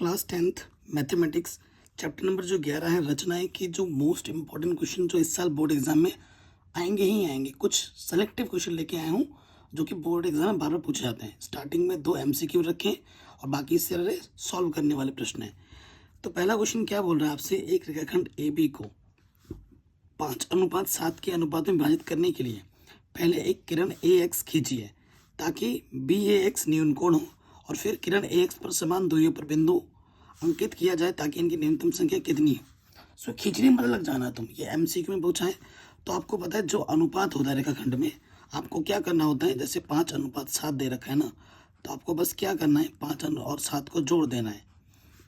Class 10th mathematics chapter number जो 11 है रचनाएं की जो मोस्ट इंपॉर्टेंट क्वेश्चन जो इस साल बोर्ड एग्जाम में आएंगे ही आएंगे। कुछ सेलेक्टिव क्वेश्चन लेके आया हूँ जो कि बोर्ड एग्जाम में बार बार पूछे जाते हैं। स्टार्टिंग में 2 MCQ रखें और बाकी सारे सॉल्व करने वाले प्रश्न हैं। तो पहला क्वेश्चन क्या बोल रहा है आपसे, एक रेखाखंड AB को 5:7 के अनुपात में विभाजित करने के लिए पहले एक किरण AX खींचिए ताकि BAX न्यून कोण हो और फिर किरण AX पर समान दूरियों पर बिंदु अंकित किया जाए ताकि इनकी न्यूनतम संख्या कितनी है। सो खींचने में पता लग जाना तुम, ये MCQ में पूछा है। तो आपको पता है जो अनुपात होता है रेखाखंड में आपको क्या करना होता है, जैसे 5:7 दे रखा है ना, तो आपको बस क्या करना है 5 और 7 को जोड़ देना है।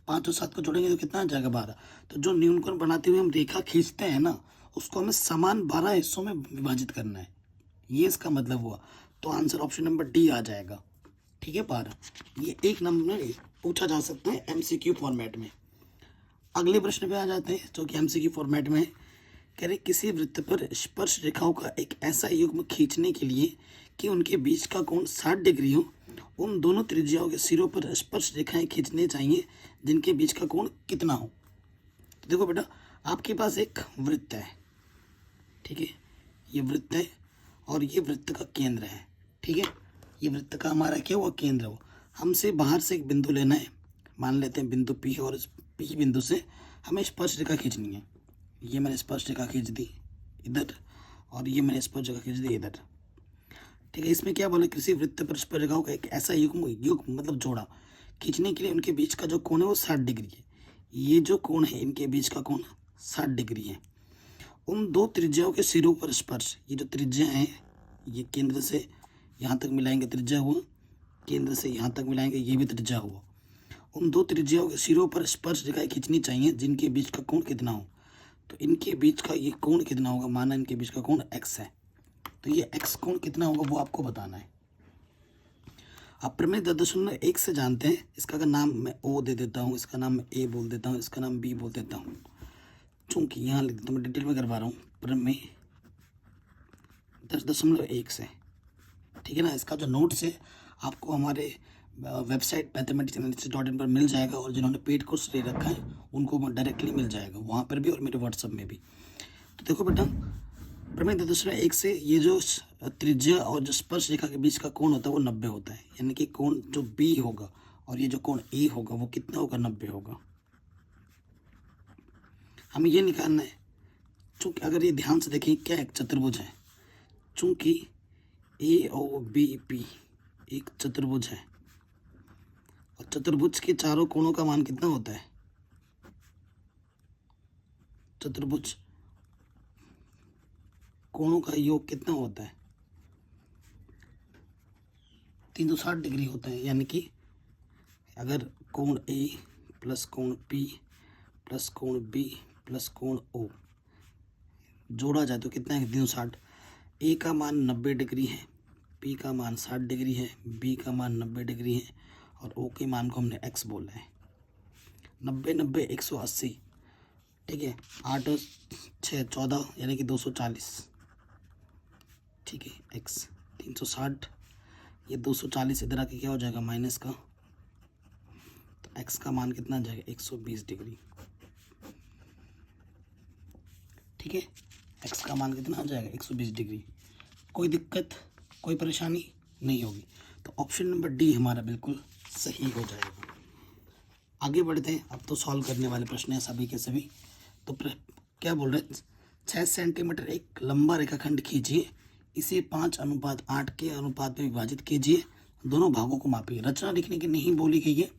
5 और 7 को जोड़ेंगे तो कितना आ जाएगा 12। तो जो न्यून कोण बनाते हुए हम रेखा खींचते हैं ना उसको हमें समान 12 हिस्सों में विभाजित करना है, ये इसका मतलब हुआ। तो आंसर ऑप्शन नंबर डी आ जाएगा। ठीक है 12, ये एक नंबर पूछा जा सकता है MCQ फॉर्मेट में। अगले प्रश्न पे आ जाते हैं जो कि MCQ फॉर्मेट में है। कह रहे किसी वृत्त पर स्पर्श रेखाओं का एक ऐसा युग्म खींचने के लिए कि उनके बीच का कोण 60 डिग्री हो, उन दोनों त्रिज्याओं के सिरों पर स्पर्श रेखाएं खींचने चाहिए जिनके बीच का कोण कितना हो। तो देखो बेटा, आपके पास एक वृत्त है, ठीक है, ये वृत्त है और ये वृत्त का केंद्र है। ठीक है, ये वृत्त का हमारा क्या हुआ, केंद्र हो। हमसे बाहर से एक बिंदु लेना है, मान लेते हैं बिंदु P और इस P बिंदु से हमें स्पर्श रेखा खींचनी है। ये मैंने स्पर्श रेखा खींच दी इधर और ये मैंने स्पर्श रेखा खींच दी इधर। ठीक है, इसमें क्या बोले, किसी वृत्त पर स्पर्श रेखाओं का एक ऐसा युग्म मतलब जोड़ा खींचने के लिए उनके बीच का जो कोण है वो 60 डिग्री है। ये जो कोण है इनके बीच का कोण 60 डिग्री है। उन दो त्रिज्याओं के सिरों पर स्पर्श, ये जो त्रिज्या है ये केंद्र से यहाँ तक मिलाएंगे त्रिज्या हुआ, केंद्र से यहाँ तक मिलाएंगे ये भी त्रिज्या हुआ। उन दो त्रिज्याओं के सिरों पर स्पर्श रेखाएं खींचनी चाहिए जिनके बीच का कोण कितना हो। तो इनके बीच का ये कोण कितना होगा, माना इनके बीच का कोण x है, तो ये x कोण कितना होगा वो आपको बताना है। आप प्रमेय 10.1 से जानते हैं। इसका अगर नाम मैं O दे देता हूँ, इसका नाम मैं A बोल देता हूँ, इसका नाम B बोल देता हूँ, चूंकि यहाँ लिख देता हूँ, मैं डिटेल में करवा रहा हूँ प्रमेय 10.1 से। ठीक है ना, इसका जो नोट्स है आपको हमारे वेबसाइट mathematicsanalysis.in पर मिल जाएगा और जिन्होंने पेड कोर्स ले रखा है उनको डायरेक्टली मिल जाएगा वहाँ पर भी और मेरे व्हाट्सएप में भी। तो देखो बेटा, प्रमेय 10.1 से ये जो त्रिज्या और जो स्पर्श रेखा के बीच का कोण होता है वो 90 होता है, यानी कि कोण जो B होगा और ये जो कोण A होगा वो कितना होगा, 90 होगा। हमें ये निकालना है, चूँकि अगर ये ध्यान से देखें क्या एक चतुर्भुज है, चूँकि AOBP एक चतुर्भुज है और चतुर्भुज के चारों कोणों का मान कितना होता है, चतुर्भुज कोणों का योग कितना होता है, 360 डिग्री होता है। यानी कि अगर कोण A प्लस कोण P प्लस कोण B प्लस कोण O जोड़ा जाए तो कितना है, 360। A का मान 90 डिग्री है, P का मान 60 डिग्री है, B का मान 90 डिग्री है और O के मान को हमने x बोला है। 90 90 180, ठीक है, 8 और 6 14 यानी कि 240। ठीक है, x 360, ये 240 इधर आके क्या हो जाएगा माइनस का, तो x का मान कितना आ जाएगा 120 डिग्री। ठीक है, x का मान कितना आ जाएगा 120 डिग्री। कोई दिक्कत कोई परेशानी नहीं होगी, तो ऑप्शन नंबर डी हमारा बिल्कुल सही हो जाएगा। आगे बढ़ते हैं, अब तो सॉल्व करने वाले प्रश्न हैं सभी के सभी। तो क्या बोल रहे हैं, 6 सेंटीमीटर एक लंबा रेखाखंड खींचिए, इसे 5:8 के अनुपात में विभाजित कीजिए, दोनों भागों को मापिए। रचना लिखने की नहीं बोली गई है,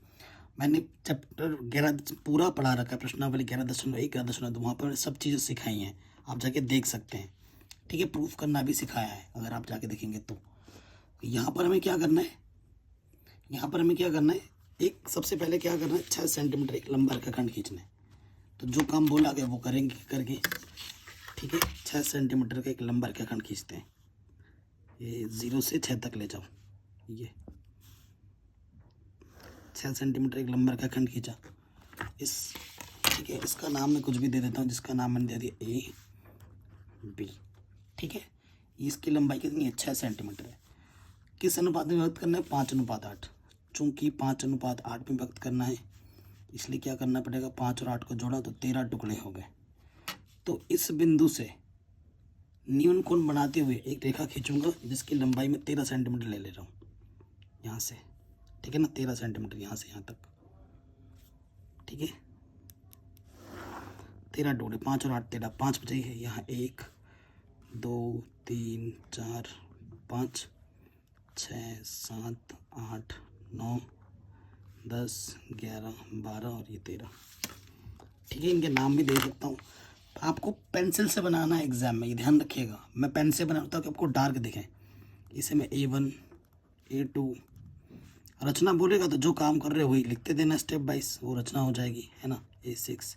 मैंने चैप्टर 11 पूरा पढ़ा रखा है, प्रश्नावली 11.1 11.2 वहाँ पर सब चीज़ें सिखाई हैं, आप जाके देख सकते हैं। ठीक है, प्रूफ करना भी सिखाया है अगर आप जाके देखेंगे तो। यहाँ पर हमें क्या करना है, यहाँ पर हमें क्या करना है, एक सबसे पहले क्या करना है 6 सेंटीमीटर एक लंबा रेखाखंड खींचना है। तो जो काम बोला गया वो करेंगे करके। ठीक है, 6 सेंटीमीटर का एक लंबा रेखाखंड खींचते हैं, ये 0 से 6 तक ले जाओ, ये 6 सेंटीमीटर एक लंबा रेखाखंड खींचा इस। ठीक है, इसका नाम मैं कुछ भी दे देता हूँ, जिसका नाम मैंने दे दिया AB। ठीक है, इसकी लंबाई कितनी है 6 सेंटीमीटर है। किस अनुपात में व्यक्त करना है, 5:8। चूँकि 5:8 में व्यक्त करना है इसलिए क्या करना पड़ेगा, 5 और 8 को जोड़ा तो 13 टुकड़े हो गए। तो इस बिंदु से न्यून कोण बनाते हुए एक रेखा खींचूंगा जिसकी लंबाई में 13 सेंटीमीटर ले रहा हूँ यहाँ से, ठीक है ना, 13 सेंटीमीटर यहाँ से यहाँ तक, ठीक है। 13 टुकड़े, 5 और 8 13, 5 बचे है यहाँ, 1 2 3 4 5 6 7 8 9 10 11 12 और ये 13, ठीक है। इनके नाम भी दे सकता हूँ। आपको पेंसिल से बनाना है एग्जाम में, ये ध्यान रखिएगा। मैं पेन से बनाता हूँ कि आपको डार्क दिखे। इसे मैं A1 A2, रचना बोलेगा तो जो काम कर रहे हो वही लिखते देना स्टेप बाइज, वो रचना हो जाएगी, है ना। A6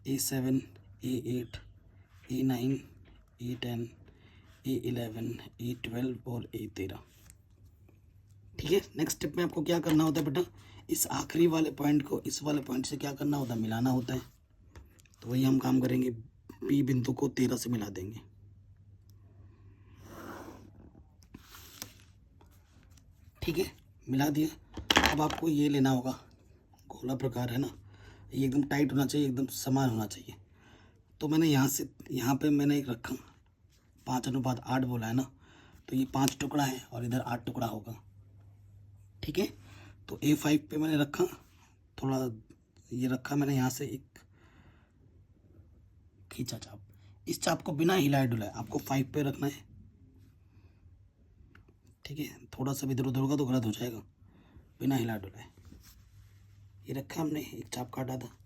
A7 A8 A9 A10 A11 A12 और A13, ठीक है। नेक्स्ट स्टेप में आपको क्या करना होता है बेटा, इस आखिरी वाले पॉइंट को इस वाले पॉइंट से क्या करना होता है, मिलाना होता है। तो वही हम काम करेंगे, P बिंदु को 13 से मिला देंगे, ठीक है, मिला दिया। अब आपको ये लेना होगा, गोला प्रकार है ना, ये एकदम टाइट होना चाहिए, एकदम समान होना चाहिए। तो मैंने यहाँ से यहाँ पे मैंने एक रखा 5:8 बोला है ना, तो ये 5 टुकड़ा है और इधर 8 टुकड़ा होगा, ठीक है। तो A5 पे मैंने रखा, थोड़ा ये रखा मैंने यहाँ से एक खींचा चाप, इस चाप को बिना हिलाए डुलाए आपको 5 पे रखना है, ठीक है। थोड़ा सा भी इधर उधर होगा तो गलत हो जाएगा, बिना हिला डुलाए। ये रखा हमने, एक चाप काटा था।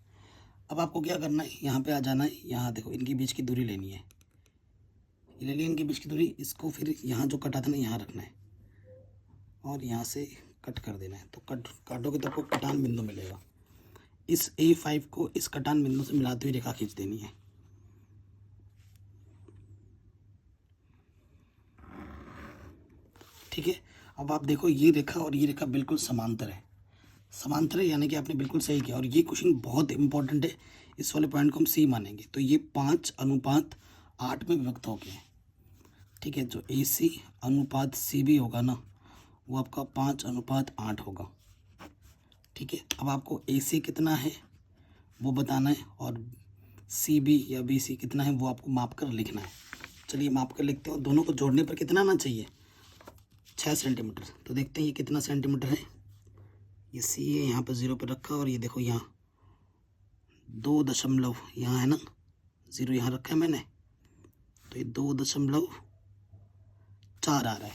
अब आपको क्या करना है, यहाँ पे आ जाना है, यहाँ देखो इनके बीच की दूरी लेनी है, ये ले ली इनके बीच की दूरी। इसको फिर यहाँ जो कटा था ना यहाँ रखना है और यहाँ से कट कर देना है। तो काटोगे तो आपको कटान बिंदु मिलेगा। इस A5 को इस कटान बिंदु से मिलाते हुए रेखा खींच देनी है, ठीक है। अब आप देखो ये रेखा और ये रेखा बिल्कुल समांतर है, समांतर है यानी कि आपने बिल्कुल सही किया। और ये क्वेश्चन बहुत इंपॉर्टेंट है, इस वाले पॉइंट को हम C मानेंगे। तो ये 5:8 में विभक्त हो गया है, ठीक है। जो AC अनुपात CB होगा ना, वो आपका 5:8 होगा, ठीक है। अब आपको AC कितना है वो बताना है और CB या BC कितना है वो आपको माप कर लिखना है। चलिए माप कर लिखते हैं। दोनों को जोड़ने पर कितना आना चाहिए, 6 सेंटीमीटर। तो देखते हैं ये कितना सेंटीमीटर है। ये C है, यहाँ पर 0 पर रखा, और ये देखो यहाँ 2 यहाँ है ना, 0 यहाँ रखा है मैंने, तो ये 2.4 आ रहा है।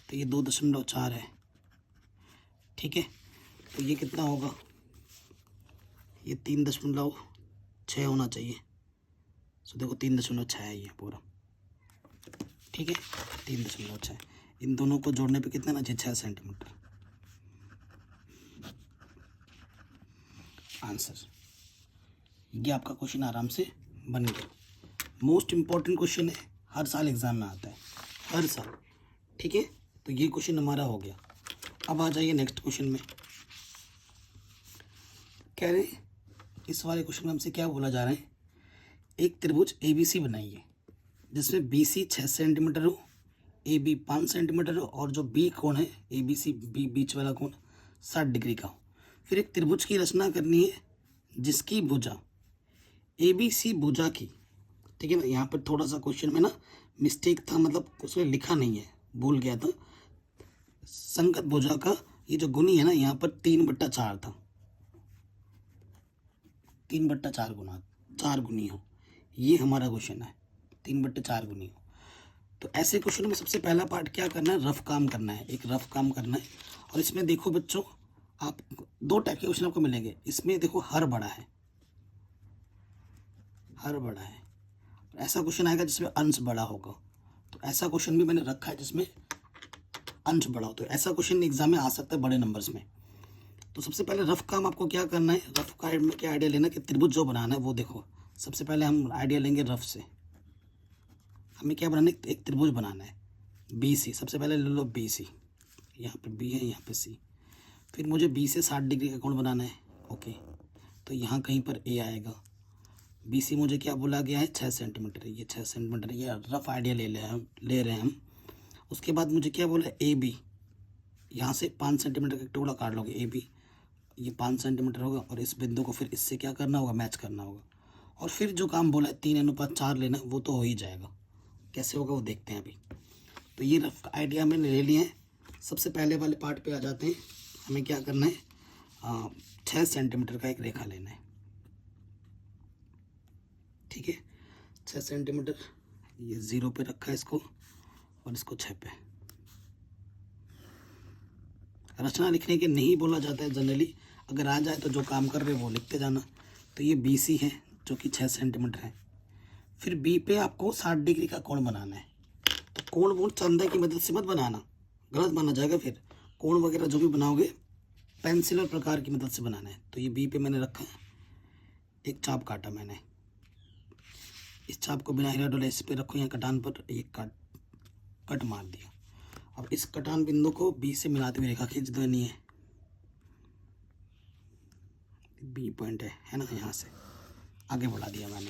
तो ये 2.4 है, ठीक है। तो ये कितना होगा, ये 3.6 होना चाहिए। तो देखो 3.6 है ये पूरा, ठीक है, 3.6। इन दोनों को जोड़ने पे कितना ना चाहिए, 6 सेंटीमीटर। आंसर ये आपका क्वेश्चन आराम से बन गया। मोस्ट इम्पॉर्टेंट क्वेश्चन है, हर साल एग्जाम में आता है, हर साल, ठीक है। तो ये क्वेश्चन हमारा हो गया। अब आ जाइए नेक्स्ट क्वेश्चन में। कह रहे इस वाले क्वेश्चन में हमसे क्या बोला जा रहा है, एक त्रिभुज ABC बनाइए जिसमें BC 6 सेंटीमीटर हो, AB 5 सेंटीमीटर हो, और जो B कोण है ABC बीच वाला कोण 60 डिग्री का हो। फिर एक त्रिभुज की रचना करनी है जिसकी भुजा ABC भुजा की, ठीक है ना। यहाँ पर थोड़ा सा क्वेश्चन में ना मिस्टेक था, मतलब उसमें लिखा नहीं है, भूल गया था। संगत भुजा का ये जो गुनी है ना, यहाँ पर 3/4 था, 3/4 गुना, 4 गुनी हो, ये हमारा क्वेश्चन है, 3/4 गुनी हो। तो ऐसे क्वेश्चन में सबसे पहला पार्ट क्या करना है, रफ काम करना है, एक रफ काम करना है। और इसमें देखो बच्चों, आप 2 टाइप के क्वेश्चन आपको मिलेंगे। इसमें देखो हर बड़ा है, हर बड़ा है। ऐसा क्वेश्चन आएगा जिसमें अंश बड़ा होगा, तो ऐसा क्वेश्चन भी मैंने रखा है जिसमें अंश बड़ा हो। तो ऐसा क्वेश्चन एग्जाम में आ सकता है बड़े नंबर्स में। तो सबसे पहले रफ काम आपको क्या करना है, रफ का में क्या आइडिया लेना कि त्रिभुज जो बनाना है वो देखो। सबसे पहले हम आइडिया लेंगे रफ से। हमें क्या बनाना है, एक त्रिभुज बनाना है BC। सबसे पहले ले लो BC, यहाँ पे B है, यहाँ पे C। फिर मुझे B से 60 डिग्री का कोण बनाना है, ओके। तो यहाँ कहीं पर A आएगा। BC मुझे क्या बोला गया है, 6 सेंटीमीटर, ये 6 सेंटीमीटर, ये रफ आइडिया ले रहे हैं हम। उसके बाद मुझे क्या बोला, AB, यहाँ से 5 सेंटीमीटर का टुकड़ा काट लोगे AB, ये 5 सेंटीमीटर होगा और इस बिंदु को फिर इससे क्या करना होगा, मैच करना होगा। और फिर जो काम बोला है 3:4 लेना, वो तो हो ही जाएगा। कैसे होगा वो देखते हैं अभी। तो ये रफ आइडिया मैंने ले लिए हैं। सबसे पहले वाले पार्ट पे आ जाते हैं। हमें क्या करना है, 6 सेंटीमीटर का एक रेखा लेना है। ठीक है, 6 सेंटीमीटर, ये 0 पे रखा है इसको और इसको 6 पे। रचना लिखने के नहीं बोला जाता है जनरली, अगर आ जाए तो जो काम कर रहे हो वो लिखते जाना। तो ये BC है जो कि 6 सेंटीमीटर है। फिर B पे आपको 60 डिग्री का कोण बनाना है। तो कोण वो चंदा की मदद से मत बनाना, गलत माना जाएगा। फिर कोण वगैरह जो भी बनाओगे पेंसिल और प्रकार की मदद से बनाना है। तो ये B पे मैंने रखा है, एक चाप काटा मैंने। इस चाप को बिना हिला डोले इस पे रखो, यहाँ कटान पर एक कट मार दिया। अब इस कटान बिंदु को B से मिलाते हुए रेखा खींच देनी है। B पॉइंट है ना, यहाँ से आगे बढ़ा दिया मैंने।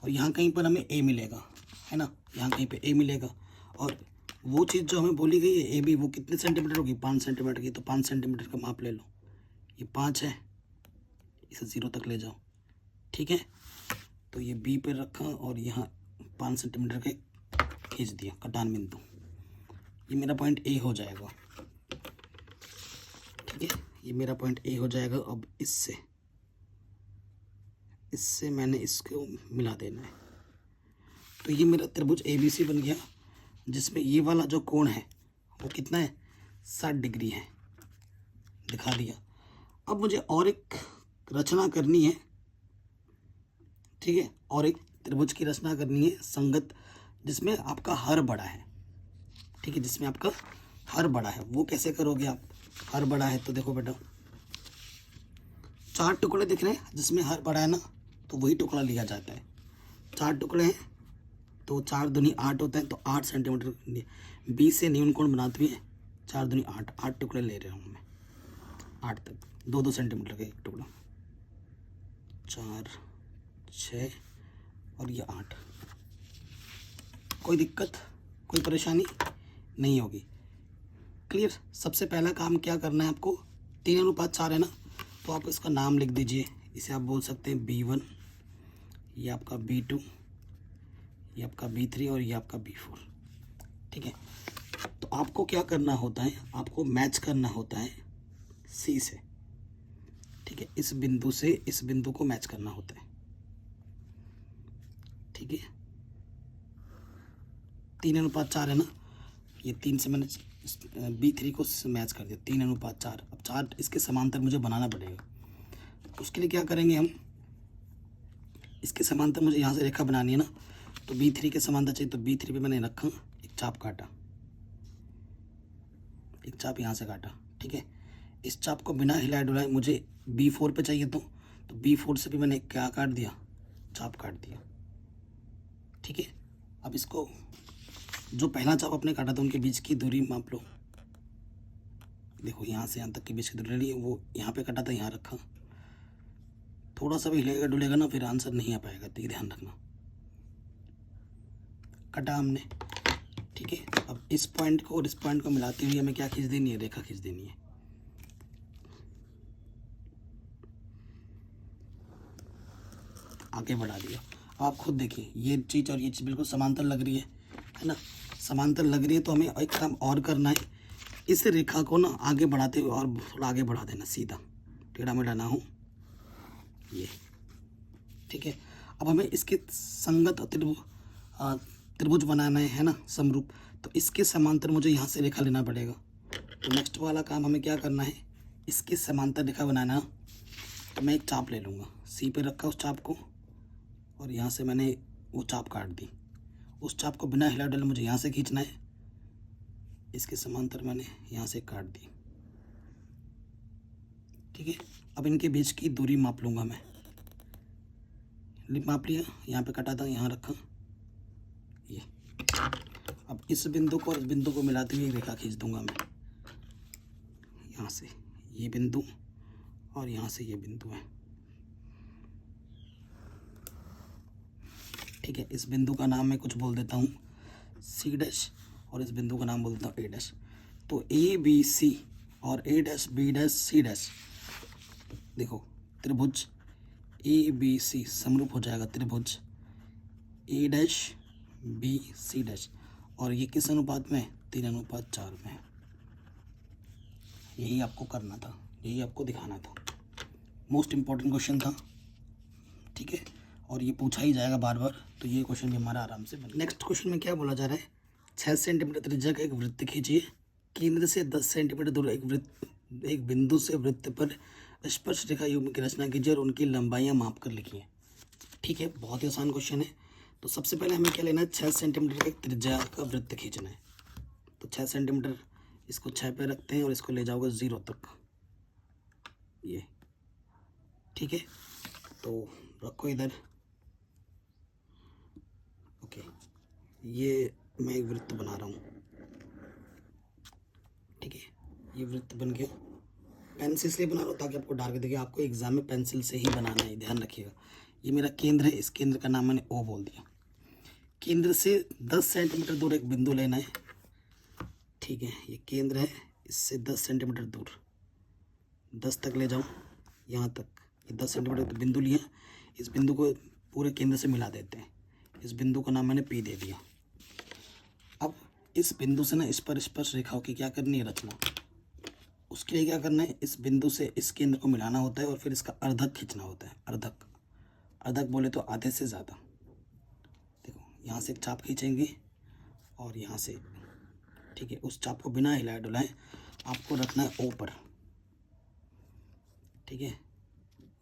और यहाँ कहीं पर हमें A मिलेगा, है ना, यहाँ कहीं पे A मिलेगा। और वो चीज़ जो हमें बोली गई है AB, वो कितने सेंटीमीटर होगी, 5 सेंटीमीटर की। तो 5 सेंटीमीटर का माप ले लो, ये 5 है, इसे 0 तक ले जाओ। ठीक है, तो ये B पे रखा और यहाँ 5 सेंटीमीटर का खींच दिया कटान बिंदु। ये मेरा पॉइंट A हो जाएगा। ठीक है, ये मेरा पॉइंट A हो जाएगा। अब इससे मैंने इसको मिला देना है। तो ये मेरा त्रिभुज ABC बन गया, जिसमें ये वाला जो कोण है वो कितना है, 60 डिग्री है, दिखा दिया। अब मुझे और एक रचना करनी है। ठीक है, और एक त्रिभुज की रचना करनी है संगत, जिसमें आपका हर बड़ा है। ठीक है, जिसमें आपका हर बड़ा है। वो कैसे करोगे आप, हर बड़ा है तो देखो बेटा, 4 टुकड़े दिख रहे हैं जिसमें हर बड़ा है ना, तो वही टुकड़ा लिया जाता है। 4 टुकड़े हैं तो 4 दूनी 8 होता है, तो 8 सेंटीमीटर B से न्यून कोण बनाते हुए 4 दूनी 8 टुकड़े ले रहा हूँ मैं, 8 तक, 2-2 सेंटीमीटर का एक टुकड़ा, 4, 6 और ये 8। कोई दिक्कत, कोई परेशानी नहीं होगी, क्लियर। सबसे पहला काम क्या करना है आपको, 3:4 है ना, तो आप इसका नाम लिख दीजिए। इसे आप बोल सकते हैं B1, ये आपका B2, ये आपका B3 और ये आपका B4। ठीक है, तो आपको क्या करना होता है, आपको मैच करना होता है C से। ठीक है, इस बिंदु से इस बिंदु को मैच करना होता है। ठीक है, 3:4 है ना, ये 3 से मैंने B3 को मैच कर दिया, 3:4। अब 4 इसके समांतर मुझे बनाना पड़ेगा। उसके लिए क्या करेंगे हम, इसके समांतर मुझे यहाँ से रेखा बनानी है ना, तो B3 के समांतर चाहिए। तो B3 पे मैंने रखा, एक चाप काटा, एक चाप यहाँ से काटा। ठीक है, इस चाप को बिना हिलाए डुलाए मुझे B4 पे चाहिए, तो B4 से भी मैंने क्या काट दिया, चाप काट दिया। ठीक है, अब इसको जो पहला चाप अपने काटा था उनके बीच की दूरी माप लो। देखो यहाँ से यहाँ तक के बीच की दूरी ली, वो यहाँ पे कटा था, यहाँ रखा। थोड़ा सा भी हिलेगा डुलेगा ना, फिर आंसर नहीं आ पाएगा, तो ये ध्यान रखना। कटा हमने। ठीक है, अब इस पॉइंट को और इस पॉइंट को मिलाते हुए हमें क्या खींच देनी है, रेखा खींच देनी है। आगे बढ़ा दिया। आप खुद देखिए, ये चीज़ और ये चीज़ बिल्कुल समांतर लग रही है ना, समांतर लग रही है। तो हमें एक काम और करना है, इस रेखा को ना आगे बढ़ाते हुए और थोड़ा आगे बढ़ा देना, सीधा, टेढ़ा मेढ़ा ना हो ये। ठीक है, अब हमें इसके संगत त्रिभुज बनाना है ना, समरूप। तो इसके समांतर मुझे यहाँ से रेखा लेना पड़ेगा। तो नेक्स्ट वाला काम हमें क्या करना है, इसके समांतर रेखा बनाना। तो मैं एक चाप ले लूँगा, C पे रखा उस चाप को, और यहाँ से मैंने वो चाप काट दी। उस चाप को बिना हिला डुलाए मुझे यहाँ से खींचना है, इसके समांतर मैंने यहाँ से काट दी। ठीक है, अब इनके बीच की दूरी माप लूँगा मैं, माप लिया, यहाँ पे कटा था, यहाँ रखा ये। अब इस बिंदु को और इस बिंदु को मिलाते हुए रेखा खींच दूंगा मैं, यहाँ से ये बिंदु और यहाँ से ये बिंदु है। ठीक है, इस बिंदु का नाम मैं कुछ बोल देता हूँ C' और इस बिंदु का नाम बोल देता हूँ A'। तो A B C और A' B' C' देखो त्रिभुज ए बी सी समरूप हो जाएगा त्रिभुज ए डैश बी सी डैश, और ये किस अनुपात में, 3:4 में। यही आपको करना था, यही आपको दिखाना था, मोस्ट इम्पॉर्टेंट क्वेश्चन था, ठीक है, और ये पूछा ही जाएगा बार बार, तो ये क्वेश्चन भी हमारा आराम से बन। नेक्स्ट क्वेश्चन में क्या बोला जा रहा है, 6 सेंटीमीटर त्रिज्या का एक वृत्त खींचिए, केंद्र से 10 सेंटीमीटर दूर एक बिंदु से वृत्त पर स्पर्श रेखा युग्म की रचना कीजिए और उनकी लंबाइयाँ माप कर लिखिए। ठीक है, बहुत ही आसान क्वेश्चन है। तो सबसे पहले हमें क्या लेना है, 6 सेंटीमीटर का एक त्रिज्या का वृत्त खींचना है। तो 6 सेंटीमीटर, इसको 6 पे रखते हैं और इसको ले जाओगे 0 तक, ये ठीक है। तो रखो इधर, ओके, ये मैं एक वृत्त बना रहा हूँ, ठीक है, ये वृत्त बन गया। पेंसिल से बना रहा हूँ ताकि आपको डार्क दिखे, आपको एग्जाम में पेंसिल से ही बनाना है, ध्यान रखिएगा। ये मेरा केंद्र है, इस केंद्र का नाम मैंने ओ बोल दिया। केंद्र से 10 सेंटीमीटर दूर एक बिंदु लेना है, ठीक है, ये केंद्र है, इससे 10 सेंटीमीटर दूर, 10 तक ले जाओ, यहाँ तक, ये 10 सेंटीमीटर बिंदु लिया, इस बिंदु को पूरे केंद्र से मिला देते हैं, इस बिंदु का नाम मैंने पी दे दिया। अब इस बिंदु से ना इस पर स्पर्श रेखाओं की क्या करनी है, रचना। उसके लिए क्या करना है, इस बिंदु से इस केंद्र को मिलाना होता है और फिर इसका अर्धक खींचना होता है। अर्धक, अर्धक बोले तो आधे से ज़्यादा। देखो यहाँ से एक चाप खींचेंगे और यहाँ से, ठीक है, उस चाप को बिना हिलाए डुलाए आपको रखना है ओ पर, ठीक है,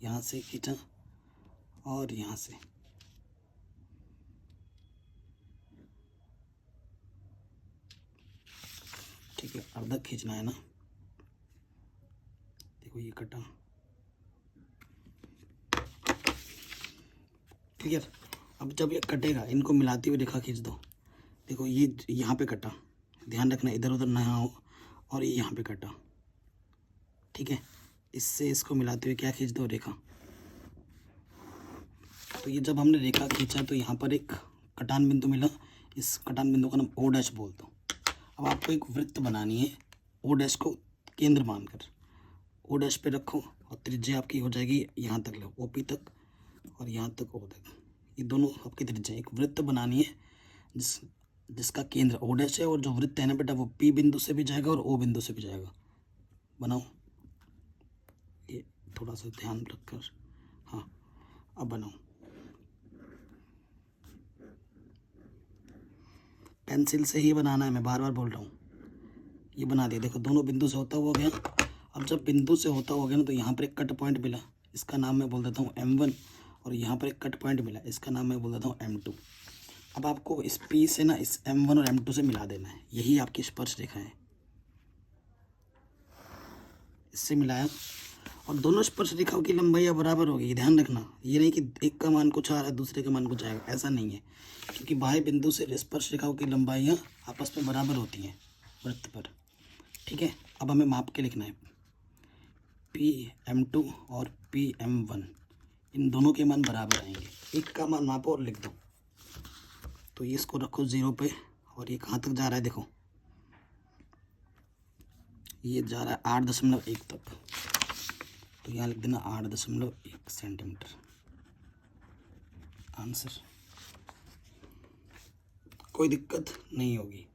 यहाँ से खींचा और यहाँ से, ठीक है, अर्धक खींचना है ना। देखो ये कटा, क्लियर। अब जब ये कटेगा, इनको मिलाती हुई रेखा खींच दो। देखो ये यहाँ पे कटा, ध्यान रखना इधर उधर ना हो, और ये यहाँ पे कटा, ठीक है, इससे इसको मिलाते हुए क्या खींच दो, रेखा। तो ये जब हमने रेखा खींचा तो यहाँ पर एक कटान बिंदु मिला, इस कटान बिंदु का नाम ओ डैश बोल दो। अब आपको एक वृत्त बनानी है, ओ डैश को केंद्र मानकर ओ डैश पे रखो और त्रिज्या आपकी हो जाएगी यहाँ तक, लो ओ पी तक और यहाँ तक ओ तक, ये दोनों आपकी त्रिज्या। एक वृत्त बनानी है जिसका केंद्र ओ डैश है, और जो वृत्त है ना बेटा वो पी बिंदु से भी जाएगा और ओ बिंदु से भी जाएगा। बनाओ, ये थोड़ा सा ध्यान रखकर, हाँ अब बनाओ, पेंसिल से ही बनाना है, मैं बार बार बोल रहा हूँ। ये बना दिया, देखो दोनों बिंदु से होता हुआ गया। अब जब बिंदु से होता हुआ गया ना, तो यहाँ पर एक कट पॉइंट मिला, इसका नाम मैं बोल देता हूँ M1, और यहाँ पर एक कट पॉइंट मिला, इसका नाम मैं बोल देता हूँ M2। अब आपको इस P से ना इस M1 और M2 से मिला देना है, यही आपकी स्पर्श रेखा है। इससे मिलाया और दोनों स्पर्श रेखाओं की लंबाई बराबर होगी, ध्यान रखना। ये नहीं कि एक का मान कुछ आ रहा है दूसरे का मान कुछ आएगा, ऐसा नहीं है, क्योंकि बाह्य बिंदु से स्पर्श रेखाओं की लंबाइयाँ आपस में बराबर होती हैं वृत्त पर, ठीक है। अब हमें माप के लिखना है, PM2 और PM1, इन दोनों के मान बराबर आएंगे, एक का मान मापो और लिख दो। तो ये इसको रखो 0 पे, और ये कहाँ तक जा रहा है, देखो ये जा रहा है 8.1 तक, तो यहाँ लिख देना 8.1 सेंटीमीटर, आंसर। कोई दिक्कत नहीं होगी।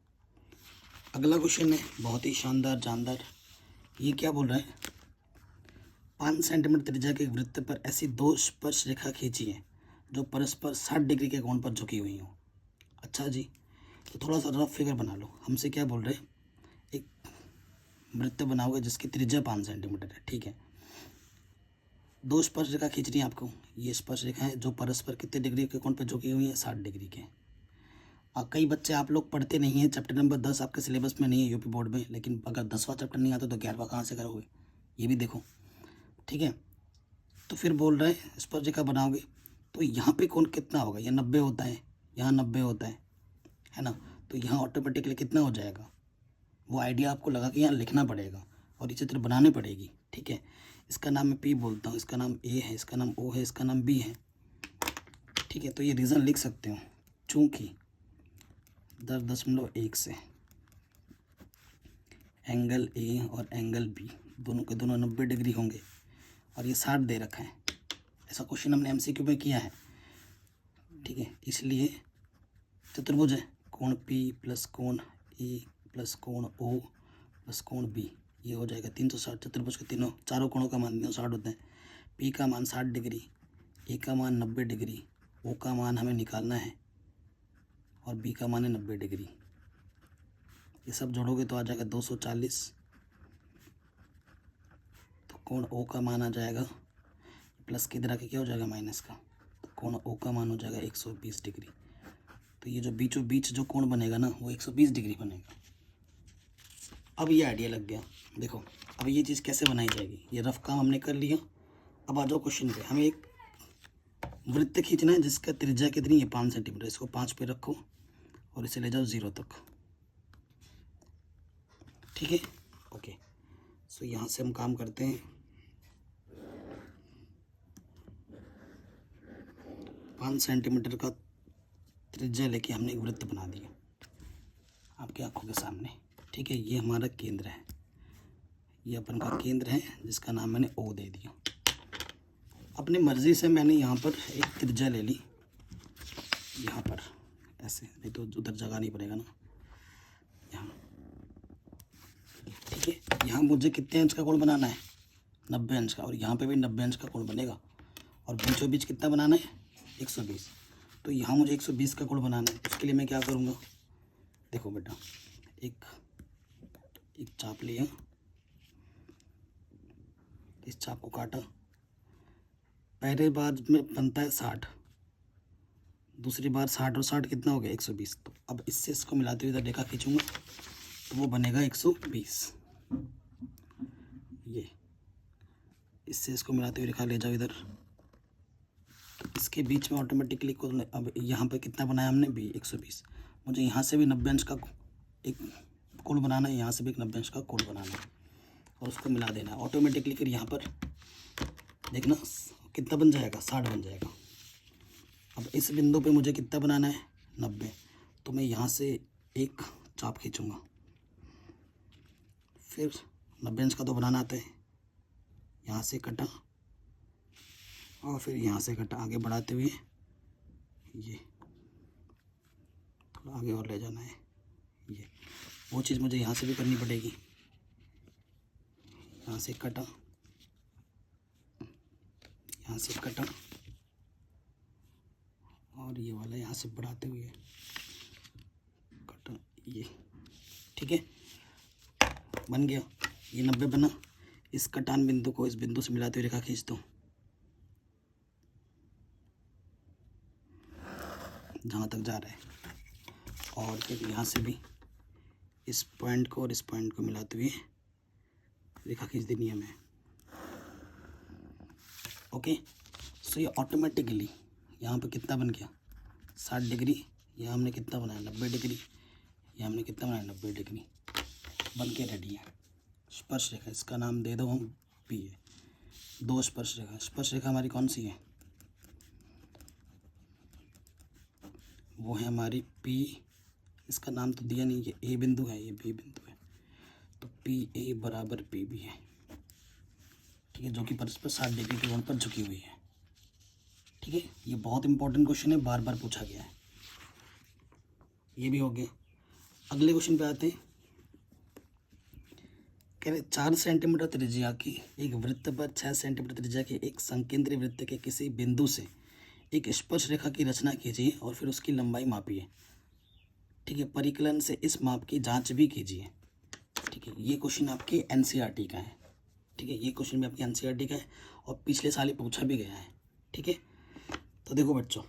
अगला क्वेश्चन है बहुत ही शानदार जानदार। ये क्या बोल रहा है, 5 सेंटीमीटर त्रिज्या के वृत्त पर ऐसी 2 स्पर्श रेखा खींची है जो परस्पर 60 डिग्री के कोण पर झुकी हुई हो। अच्छा जी, तो थोड़ा सा रफ फिगर बना लो। हमसे क्या बोल रहे हैं, एक वृत्त बनाओगे जिसकी त्रिज्या 5 सेंटीमीटर है, ठीक है, 2 स्पर्श रेखा खींचनी है आपको। ये स्पर्श रेखा है जो परस्पर कितने डिग्री के कोण पर झुकी हुई है, 60 डिग्री के। और कई बच्चे आप लोग पढ़ते नहीं हैं, चैप्टर नंबर 10 आपके सिलेबस में नहीं है यूपी बोर्ड में, लेकिन अगर 10वां चैप्टर नहीं आता तो 11वां कहाँ से करोगे, ये भी देखो, ठीक है। तो फिर बोल रहा है स्पर्श रेखा बनाओगे तो यहाँ पे कोण कितना होगा, यह 90 होता है, यहाँ 90 होता है ना, तो यहाँ ऑटोमेटिकली कितना हो जाएगा, वो आइडिया आपको लगा कि यहाँ लिखना पड़ेगा और ये चित्र बनानी पड़ेगी, ठीक है। इसका नाम मैं P बोलता हूँ, इसका नाम A है, इसका नाम O है, इसका नाम B है, ठीक है। तो ये रीज़न लिख सकते हो, चूँकि 10.1 से एंगल A और एंगल B दोनों के दोनों 90 डिग्री होंगे, और ये 60 दे रखा है। ऐसा क्वेश्चन हमने MCQ में किया है, ठीक है। इसलिए चतुर्भुज है, कोण P प्लस कोण E प्लस कोण O प्लस कोण B, ये हो जाएगा 360। चतुर्भुज के तीनों चारों कोणों का मान 360 होता है। P का मान 60 डिग्री, A का मान 90 डिग्री, O का मान हमें निकालना है और B का मान है 90 डिग्री। ये सब जोड़ोगे तो आ जाएगा 240। तो कोण O का मान आ जाएगा, प्लस के इधर आके क्या हो जाएगा माइनस का, तो कोण O का मान हो जाएगा 120 डिग्री। तो ये जो बीचों बीच जो कोण बनेगा ना वो 120 डिग्री बनेगा। अब ये आइडिया लग गया। देखो अब ये चीज़ कैसे बनाई जाएगी, ये रफ काम हमने कर लिया। अब आ जाओ क्वेश्चन पे। हमें एक वृत्त खींचना है जिसका त्रिज्या कितनी है 5 सेंटीमीटर। इसको 5 पे रखो और इसे ले जाओ 0 तक, ठीक है, ओके। सो यहाँ से हम काम करते हैं। 5 सेंटीमीटर का त्रिज्या लेके हमने एक वृत्त बना दिया आपकी आंखों के सामने, ठीक है। ये हमारा केंद्र है, ये अपन का केंद्र है जिसका नाम मैंने O दे दिया। अपनी मर्ज़ी से मैंने यहाँ पर एक त्रिज्या ले ली, यहाँ पर ऐसे, नहीं तो उधर जगह नहीं पड़ेगा ना, यहाँ, ठीक है। यहाँ मुझे कितने अंश का कोण बनाना है 90 अंश का, और यहाँ पे भी 90 अंश का कोण बनेगा। और बीचों बीच कितना बनाना है 120। तो यहाँ मुझे 120 का कोण बनाना है। उसके लिए मैं क्या करूँगा, देखो बेटा, एक चाप लिया, इस चाप को काटा। पहले बार में बनता है 60, दूसरी बार 60 और 60 कितना हो गया 120। तो अब इससे इसको मिलाते हुए इधर रेखा खींचूंगा तो वो बनेगा 120। ये इससे इसको मिलाते हुए रेखा ले जाओ इधर, तो इसके बीच में ऑटोमेटिकली कोण, अब यहाँ पे कितना बनाया हमने 120। मुझे यहाँ से भी 90 अंश का एक कोण बनाना है, यहाँ से भी एक 90 अंश का कोण बनाना है और उसको मिला देना है ऑटोमेटिकली। फिर यहाँ पर देखना कितना बन जाएगा 60 बन जाएगा। अब इस बिंदु पे मुझे कितना बनाना है 90, तो मैं यहाँ से एक चाप खींचूँगा। फिर 90 अंश का तो बनाना आता है, यहाँ से कटा और फिर यहाँ से कटा, आगे बढ़ाते हुए ये थोड़ा आगे और ले जाना है। ये वो चीज़ मुझे यहाँ से भी करनी पड़ेगी, यहाँ से कटा, यहाँ से कटा और ये वाला यहाँ से बढ़ाते हुए कटा, ये ठीक है, बन गया। ये 90 बना। इस कटान बिंदु को इस बिंदु से मिलाते हुए रेखा खींच दो, जहाँ तक जा रहा है। और फिर यहाँ से भी इस पॉइंट को और इस पॉइंट को मिलाते हुए रेखा खींच देनी है हमें, ओके। सो ये ऑटोमेटिकली यहाँ पे कितना बन गया 60 डिग्री, यहाँ हमने कितना बनाया 90 डिग्री, यहाँ हमने कितना बनाया 90 डिग्री, बन के रेडी है। स्पर्श रेखा, इसका नाम दे दो हम P है। 2 स्पर्श रेखा, स्पर्श रेखा हमारी कौन सी है, वो है हमारी P। इसका नाम तो दिया नहीं, ये A बिंदु है, ये B बिंदु है, तो PA बराबर PB है, ठीक है, जो कि परस्पर 60 डिग्री के कोण पर झुकी हुई है, ठीक है। ये बहुत इंपॉर्टेंट क्वेश्चन है, बार बार पूछा गया है। ये भी हो गया। अगले क्वेश्चन पे आते हैं। कह रहे 4 सेंटीमीटर त्रिज्या की एक वृत्त पर 6 सेंटीमीटर त्रिज्या के एक संकेंद्री वृत्त के किसी बिंदु से एक स्पर्श रेखा की रचना कीजिए और फिर उसकी लंबाई मापिए, ठीक है। परिकलन से इस माप की जांच भी कीजिए, ठीक है। ये क्वेश्चन आपके NCERT का है, ठीक है। ये क्वेश्चन भी आपके NCERT का है और पिछले साल ही पूछा भी गया है, ठीक है। तो देखो बच्चों,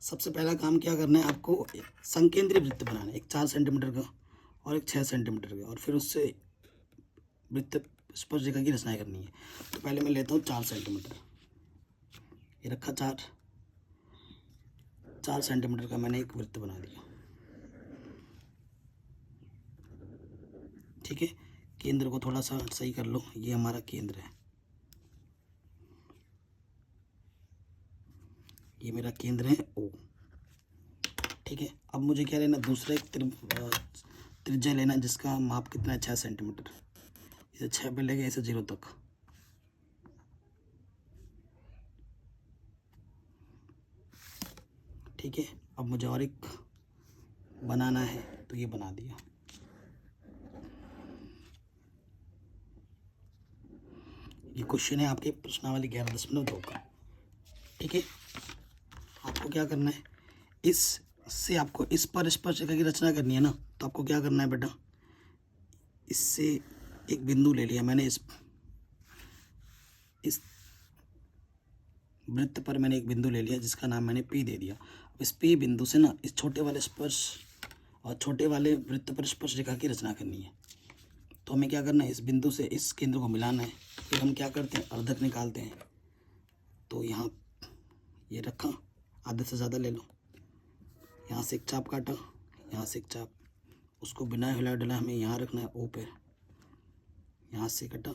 सबसे पहला काम क्या करना है, आपको संकेंद्री वृत्त बनाना है, एक 4 सेंटीमीटर का और एक 6 सेंटीमीटर का, और फिर उससे वृत्त स्पर्श रेखा की रचना करनी है। तो पहले मैं लेता हूँ 4 सेंटीमीटर, ये रखा 4 सेंटीमीटर का मैंने एक वृत्त बना दिया, ठीक है। केंद्र को थोड़ा सा सही कर लो, ये हमारा केंद्र है, ये मेरा केंद्र है O, ठीक है। अब मुझे क्या लेना, दूसरा एक त्रिज्या लेना जिसका माप कितना है 6 सेंटीमीटर। इसे 6 पे ले गए, इसे 0 तक, ठीक है, अब मुझे और एक बनाना है तो ये बना दिया। ये क्वेश्चन है आपके प्रश्नावली 11.2 का। ठीक है, आपको क्या करना है, इससे आपको इस पर स्पर्शरेखा की रचना करनी है ना, तो आपको क्या करना है बेटा, इससे एक बिंदु ले लिया मैंने, इस वृत्त पर मैंने एक बिंदु ले लिया जिसका नाम मैंने P दे दिया। अब इस P बिंदु से ना इस छोटे वाले स्पर्श और छोटे वाले वृत्त पर स्पर्श रेखा की रचना करनी है। तो हमें क्या करना है, इस बिंदु से इस केंद्र को मिलाना है। फिर हम क्या करते हैं, अर्धक निकालते हैं। तो यहाँ ये रखा, आधे से ज़्यादा ले लो, यहाँ से एक चाप काटा, यहाँ से एक चाप, उसको बिना हिला डुला हमें यहाँ रखना है O पे, यहाँ से कटा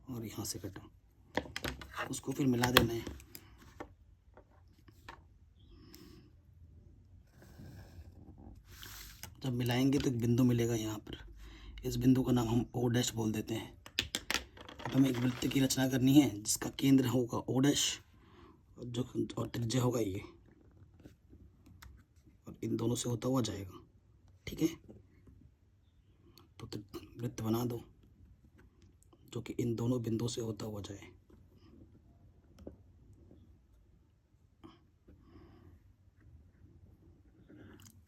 और यहाँ से कटा, उसको फिर मिला देना है। जब मिलाएंगे तो एक बिंदु मिलेगा यहाँ पर, इस बिंदु का नाम हम O' बोल देते हैं। अब हमें एक वृत्त की रचना करनी है जिसका केंद्र होगा O' और त्रिज्या होगा ये, और इन दोनों से होता हुआ जाएगा। ठीक है, तो वृत्त बना दो जो कि इन दोनों बिंदुओं से होता हुआ जाए।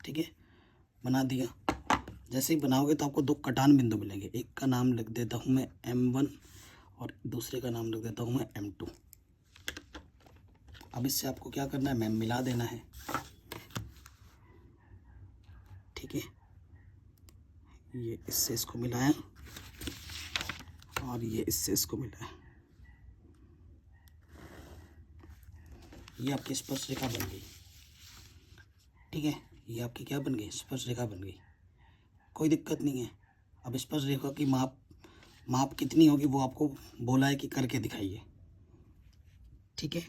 ठीक है, बना दिया। जैसे ही बनाओगे तो आपको दो कटान बिंदु मिलेंगे, एक का नाम लिख देता हूँ मैं M1 और दूसरे का नाम लिख देता हूँ मैं M2। अब इससे आपको क्या करना है, मैम मिला देना है। ठीक है, ये इससे इसको मिलाया और ये इससे इसको मिलाया, ये आपकी स्पर्श रेखा बन गई। ठीक है, ये आपकी क्या बन गई, स्पर्श रेखा बन गई। कोई दिक्कत नहीं है। अब स्पर्श रेखा की माप कितनी होगी वो आपको बोला है कि करके दिखाइए। ठीक है,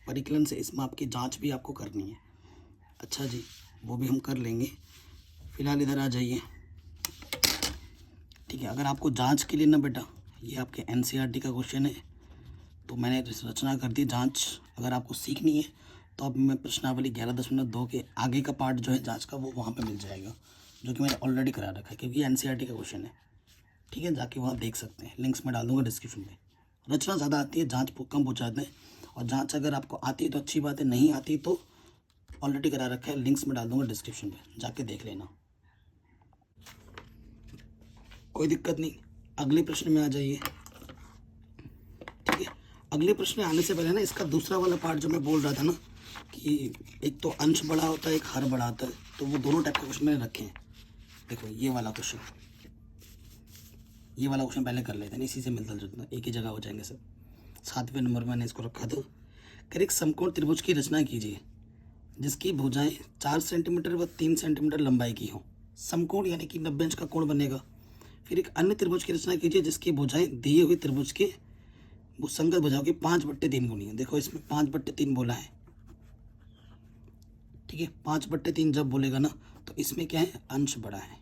परिकलन से इस माप की जांच भी आपको करनी है। अच्छा जी, वो भी हम कर लेंगे। फिलहाल इधर आ जाइए। ठीक है, अगर आपको जांच के लिए ना बेटा, ये आपके NCERT का क्वेश्चन है तो मैंने रचना कर दी जांच। अगर आपको सीखनी है तो अब मैं प्रश्नावली 11.2 के आगे का पार्ट जो है जांच का वो वहाँ पे मिल जाएगा, जो कि मैंने ऑलरेडी करा रखा है क्योंकि NCERT का क्वेश्चन है। ठीक है, जाके वहाँ देख सकते हैं, लिंक्स में डाल दूँगा डिस्क्रिप्शन में। रचना ज़्यादा आती है, जांच कम पूछाते हैं, और जांच अगर आपको आती है तो अच्छी बात है, नहीं आती तो ऑलरेडी करा रखा है, लिंक्स में डाल दूँगा डिस्क्रिप्शन में, जाके देख लेना। कोई दिक्कत नहीं। अगले प्रश्न में आ जाइए। ठीक है, अगले प्रश्न में आने से पहले ना इसका दूसरा वाला पार्ट जो मैं बोल रहा था ना कि एक तो अंश बड़ा होता है, एक हर बड़ा होता है, तो वो दोनों टाइप के क्वेश्चन मैंने रखे हैं। देखो ये वाला क्वेश्चन पहले कर लेते हैं, इसी से मिलता जुलता, एक ही जगह हो जाएंगे सब। 7वें नंबर में मैंने इसको रखा था। कर एक समकोण त्रिभुज की रचना कीजिए जिसकी भुजाएं 4 सेंटीमीटर व 3 सेंटीमीटर लंबाई की हो। समकोण यानी कि 90 अंश का कोण बनेगा। फिर एक अन्य त्रिभुज की रचना कीजिए जिसकी भुजाएं दिए हुए त्रिभुज के संगत भुजाओं की 5/3 गुनी है। देखो इसमें 5/3 बोला है। ठीक है, 5/3 जब बोलेगा ना तो इसमें क्या है, अंश बड़ा है।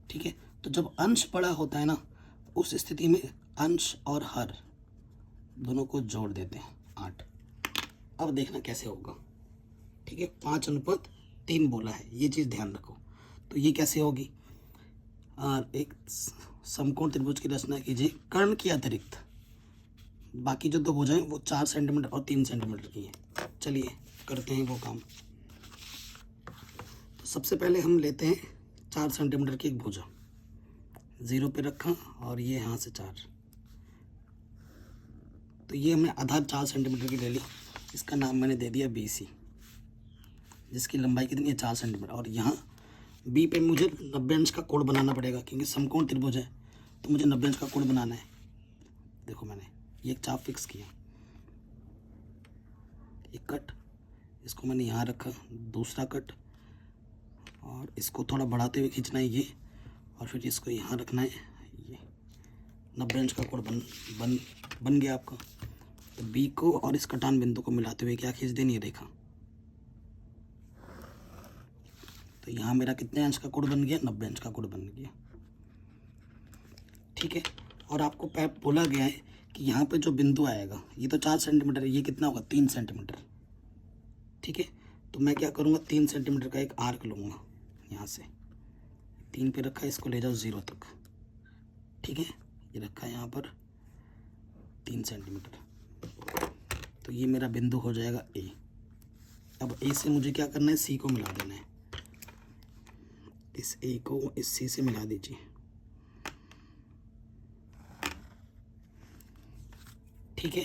ठीक है, तो जब अंश बड़ा होता है ना उस स्थिति में अंश और हर दोनों को जोड़ देते हैं 8। अब देखना कैसे होगा। ठीक है, 5:3 बोला है, ये चीज़ ध्यान रखो। तो ये कैसे होगी, और एक समकोण त्रिभुज की रचना कीजिए कर्ण के अतिरिक्त बाकी जो दो भुजाएं वो 4 सेंटीमीटर और 3 सेंटीमीटर की है। चलिए करते हैं वो काम। तो सबसे पहले हम लेते हैं 4 सेंटीमीटर की एक भुजा, 0 पे रखा और ये यहाँ से 4, तो ये हमने आधार 4 सेंटीमीटर की ले ली। इसका नाम मैंने दे दिया BC, जिसकी लंबाई कितनी है, 4 सेंटीमीटर। और यहाँ B पे मुझे 90 अंश का कोण बनाना पड़ेगा क्योंकि समकोण त्रिभुज है, तो मुझे 90 अंश का कोण बनाना है। देखो मैंने ये एक चाप फिक्स किया, एक कट, इसको मैंने यहाँ रखा, दूसरा कट, और इसको थोड़ा बढ़ाते हुए खींचना है ये, और फिर इसको यहाँ रखना है। ये 90 अंश का कोण बन गया आपका। तो B को और इस कटान बिंदु को मिलाते हुए क्या खींच देनी है, रेखा। तो यहाँ मेरा कितने अंश का कोण बन गया, 90 अंश का कोण बन गया। ठीक है, और आपको बोला गया है कि यहाँ पे जो बिंदु आएगा ये तो 4 सेंटीमीटर है, ये कितना होगा 3 सेंटीमीटर। ठीक है, तो मैं क्या करूँगा 3 सेंटीमीटर का एक आर्क लूँगा, यहाँ से 3 पे रखा है, इसको ले जाओ 0 तक। ठीक है, ये रखा है यहाँ पर 3 सेंटीमीटर। तो ये मेरा बिंदु हो जाएगा ए। अब ए से मुझे क्या करना है, सी को मिला देना है। इस ए को इस सी से मिला दीजिए। ठीक है,